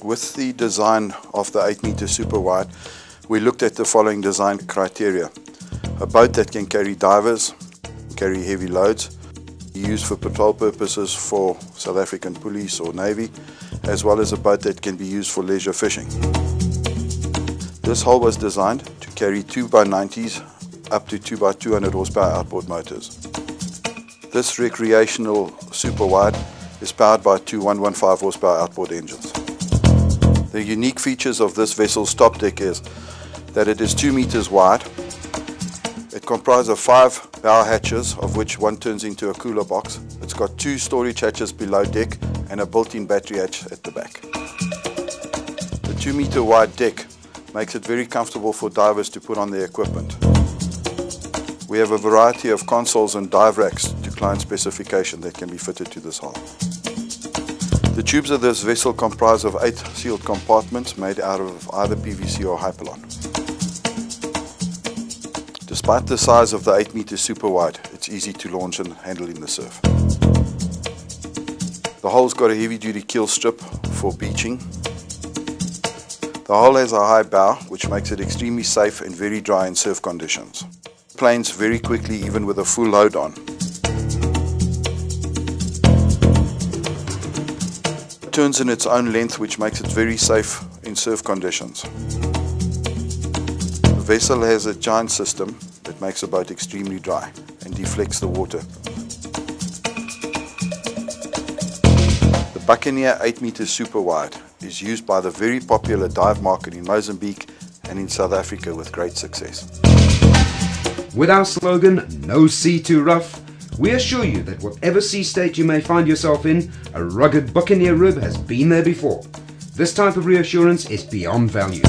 With the design of the 8-meter super wide, we looked at the following design criteria. A boat that can carry divers, carry heavy loads, be used for patrol purposes for South African Police or Navy, as well as a boat that can be used for leisure fishing. This hull was designed to carry 2x90s up to 2x200 horsepower outboard motors. This recreational super wide is powered by two 115 horsepower outboard engines. The unique features of this vessel's top deck is that it is 2 meters wide. It comprises of 5 bow hatches, of which one turns into a cooler box. It's got 2 storage hatches below deck and a built-in battery hatch at the back. The 2 meter wide deck makes it very comfortable for divers to put on their equipment. We have a variety of consoles and dive racks to client specification that can be fitted to this hull. The tubes of this vessel comprise of 8 sealed compartments made out of either PVC or Hypalon. Despite the size of the 8-meter super wide, it's easy to launch and handle in the surf. The hull's got a heavy-duty keel strip for beaching. The hull has a high bow, which makes it extremely safe and very dry in surf conditions. It planes very quickly even with a full load on. It turns in its own length, which makes it very safe in surf conditions. The vessel has a giant system that makes the boat extremely dry and deflects the water. The Buccaneer 8-meter super wide is used by the very popular dive market in Mozambique and in South Africa with great success. With our slogan, "No sea too rough," we assure you that whatever sea state you may find yourself in, a rugged Buccaneer rib has been there before. This type of reassurance is beyond value.